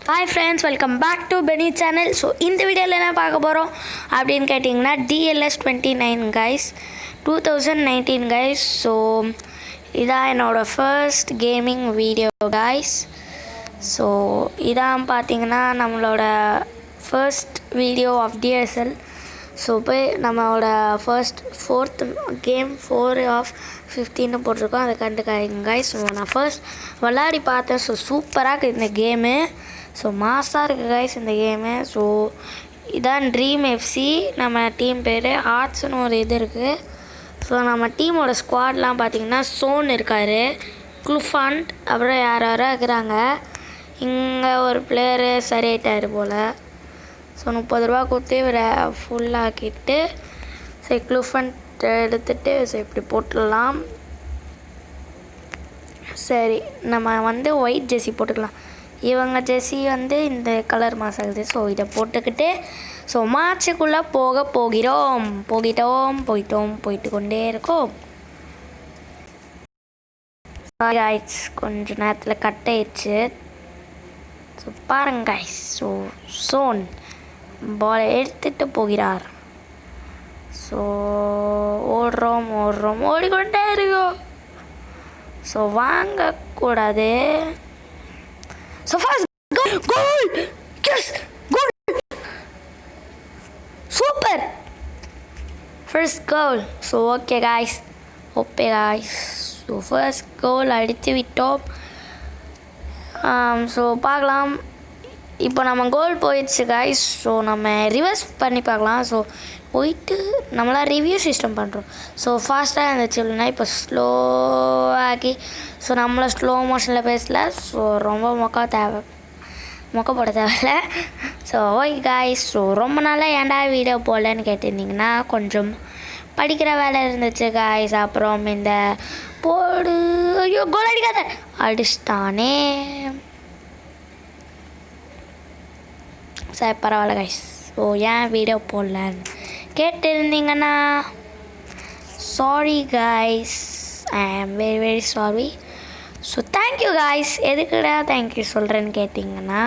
Hi friends, welcome back to Benny channel. So in the video என்ன பார்க்க போறோம் அப்படினு கேட்டிங்கனா DLS 29 guys, 2019 guys. So இதான் என்னோட first gaming video guys. So இதான் பாத்தீங்கன்னா நம்மளோட first video of DSL. So போய் நம்மளோட fourth game 4 of 15 போட்டிருக்கோம், அதை கண்டுக்காதீங்க guys. ஸோ நான் ஃபர்ஸ்ட் விளையாடி பார்த்தேன். ஸோ சூப்பராக இருக்குது இந்த கேமு. ஸோ மாஸாக இருக்குது கைஸ் இந்த கேமு. ஸோ இதான் ட்ரீம் எஃப்சி, நம்ம டீம் பேர். ஆர்ட்ஸ்னு ஒரு இது இருக்குது. ஸோ நம்ம டீமோட ஸ்குவாட்லாம் பார்த்திங்கன்னா சோன் இருக்கார், குளுஃபாண்ட், அப்புறம் யாரோ இருக்கிறாங்க. இங்கே ஒரு பிளேயரு சரியாயிட்டார் போல். ஸோ 30 ரூபா கொடுத்து இவரை ஃபுல்லாக்கிட்டு சரி குளுஃபாண்ட் எடுத்துகிட்டு ஸோ இப்படி போட்டுடலாம். சரி நம்ம ஒயிட் ஜெர்சி போட்டுக்கலாம். இவங்க ஜெர்சி இந்த கலர் மாஸ் ஆகுது. ஸோ இதை போட்டுக்கிட்டு ஸோ மார்ச்சுக்குள்ளே போயிட்டு கொண்டே இருக்கோம். கொஞ்ச நேரத்தில் கட் ஆயிடுச்சு. ஸோ பாருங்க கைஸ், ஸோ சோன் பால் எடுத்துகிட்டு போகிறார். ஸோ ஓடுறோம் ஓடிக்கொண்டே இருக்கோம். ஸோ வாங்கக்கூடாது. So fast goal, yes, goal, super, first goal. So okay guys, so first goal அடித்து விட்டோம். ஸோ பார்க்கலாம். இப்போ நம்ம கோல் போயிடுச்சு guys. ஸோ நம்ம ரிவர்ஸ் பண்ணி பார்க்கலாம். ஸோ போயிட்டு நம்மளாம் ரிவ்யூ சிஸ்டம் பண்ணுறோம். ஸோ ஃபாஸ்ட்டாக இருந்துச்சு இல்லைன்னா இப்போ ஸ்லோவாக்கி ஸோ நம்மளை ஸ்லோ மோஷனில் பேசல. ஸோ ரொம்ப மொக்க போட தேவையில்ல. ஸோ ஓகே காய்ஸ், ஸோ ரொம்ப நாளாக ஏன்டா வீடியோ போடலன்னு கேட்டிருந்தீங்கன்னா கொஞ்சம் படிக்கிற வேலை இருந்துச்சு காய்ஸ். அப்புறம் இந்த போடு ஐயோ கோல் அடிக்காத அடிச்சிட்டானே. சரி பரவாயில்ல காய்ஸ். ஸோ ஏன் வீடியோ போடலன்னு கேட்டிருந்தீங்கன்னா sorry guys, I am very very sorry. So thank you guys. எதுக்குடா தேங்க்யூ சொல்கிறேன்னு கேட்டிங்கன்னா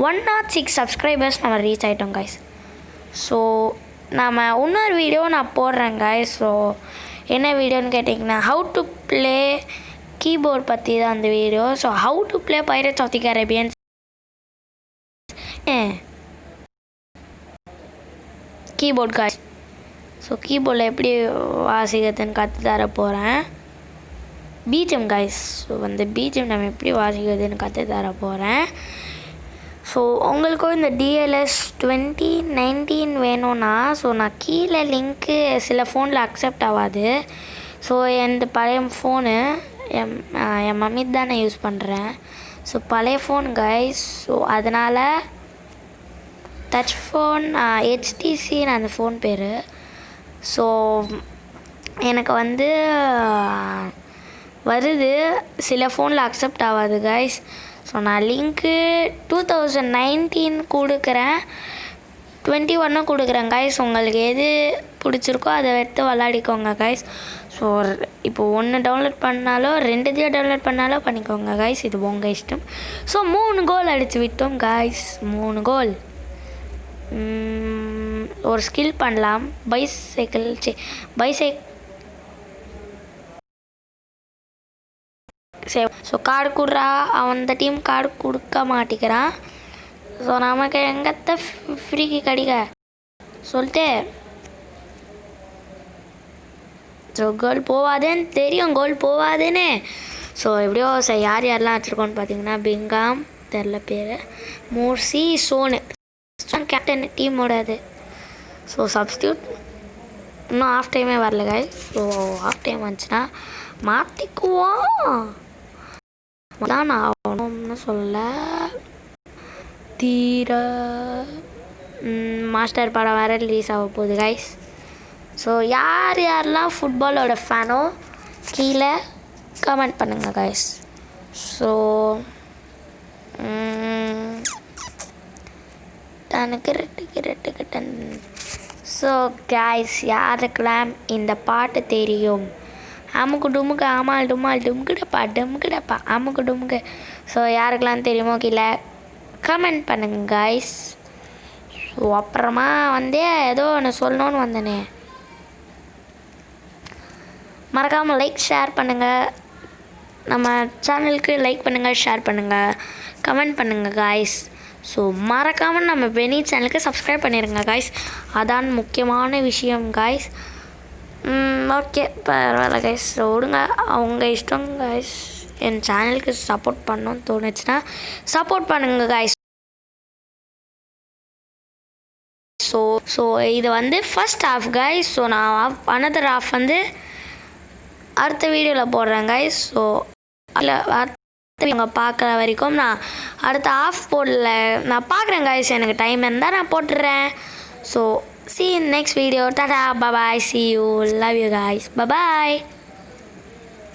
106 சப்ஸ்கிரைபர்ஸ் நம்ம ரீச் ஆகிட்டோம் காய்ஸ். ஸோ நம்ம இன்னொரு வீடியோ நான் போடுறேன் காய்ஸ். ஸோ என்ன வீடியோன்னு கேட்டிங்கன்னா ஹவு டு ப்ளே கீபோர்ட் பற்றி தான் அந்த video. So how to play Pirates of the Caribbean keyboard guys. So கீபோர்டில் எப்படி வாசிக்கிறதுன்னு கற்று தர போகிறேன். BGM guys. ஸோ பிஜிஎம் நம்ம எப்படி வாசிக்கிறதுன்னு கற்று தர போகிறேன். ஸோ உங்களுக்கும் இந்த DLS 2019 வேணும்னா ஸோ நான் கீழே லிங்க்கு சில ஃபோனில் அக்செப்ட் ஆகாது. ஸோ என் பழைய ஃபோனு என் மம்மி தான் நான் யூஸ் பண்ணுறேன். ஸோ பழைய ஃபோன் கைஸ். ஸோ அதனால் டச் ஃபோன் HTCன்னு அந்த ஃபோன் பேர். ஸோ எனக்கு வருது, சில ஃபோனில் அக்செப்ட் ஆகாது கைஸ். ஸோ நான் லிங்க்கு 2019 கொடுக்குறேன், 21 கொடுக்குறேன் கைஸ். உங்களுக்கு எது பிடிச்சிருக்கோ அதை எடுத்து விளாடிக்கோங்க கைஸ். ஸோ இப்போ 1 டவுன்லோட் பண்ணாலோ 2 டவுன்லோட் பண்ணாலோ பண்ணிக்கோங்க கைஸ், இது உங்கள் இஷ்டம். ஸோ 3 கோல் அடித்து விட்டோம் கைஸ், 3 கோல். ஒரு ஸ்கில் பண்ணலாம். பைசைக்கிள் சரி. ஸோ கார்டு கொடுறா, அந்த டீம் கார்டு கொடுக்க மாட்டேங்கிறான். ஸோ நமக்கு எங்கத்த ஃப்ரீக்கு கிடைக்க சொல்லிட்டு ஸோ கோல் போவாதுன்னு தெரியும், கோல் போவாதுன்னு. ஸோ எப்படியோ யார் யாரெல்லாம் வச்சுருக்கோன்னு பார்த்தீங்கன்னா பிங்காம் தெரில பேர், மோர்சி, சோனு கேப்டன் டீமோட அது. ஸோ சப்ஸ்டியூட் இன்னும் ஆஃப் டைமே வரல காய்ஸ். ஸோ ஆஃப் டைம் வந்துச்சுன்னா மாற்றிக்குவோம் தான் ஆகணும்னு சொல்ல தீர. மாஸ்டர் படம் வேறு ரிலீஸ் ஆக போகுது கைஸ். ஸோ யார் யாரெல்லாம் ஃபுட்பாலோட ஃபேனோ கீழே கமெண்ட் பண்ணுங்கள் கைஸ். ஸோ கிரட்டுக்கிட்டன். ஸோ கைஸ் யாருக்கெல்லாம் இந்த பாட்டு தெரியும் அமுக்கு டுமுக்கு ஆமால் டுமால் டுமுக்குடப்பா டுமுக்குடப்பா அமுக்கு டுமுக்கு. ஸோ யாருக்கெல்லாம் தெரியுமோ கீழே கமெண்ட் பண்ணுங்க காய்ஸ். ஸோ அப்புறமா வந்து ஏதோ ஒன்று சொல்லணும்னு வந்தேனே, மறக்காமல் லைக் ஷேர் பண்ணுங்கள். நம்ம சேனலுக்கு லைக் பண்ணுங்கள், ஷேர் பண்ணுங்கள், கமெண்ட் பண்ணுங்கள் காய்ஸ். ஸோ மறக்காமல் நம்ம பெனி சேனலுக்கு சப்ஸ்கிரைப் பண்ணிடுங்க காய்ஸ். அதான் முக்கியமான விஷயம் காய்ஸ். ஓகே பரவாயில்ல காய்ஸ். ஸோ விடுங்க, அவங்க இஷ்டம் காய்ஸ். என் சேனலுக்கு சப்போர்ட் பண்ணணும்னு தோணுச்சுன்னா சப்போர்ட் பண்ணுங்க காய்ஸ். ஸோ இது வந்து ஃபர்ஸ்ட் ஹாஃப் காய்ஸ். ஸோ நான் அனதர் ஹாஃப் வந்து அடுத்த வீடியோவில் போடுறேன் காய்ஸ். ஸோ அதில் இவங்க பார்க்குற வரைக்கும் நான் அடுத்த ஹாஃப் போடல, நான் பார்க்குறேன் காய்ஸ். எனக்கு டைம் இருந்தால் நான் போட்டுடுறேன். So see you in next video. Tata, bye bye, see you, love you guys, bye bye.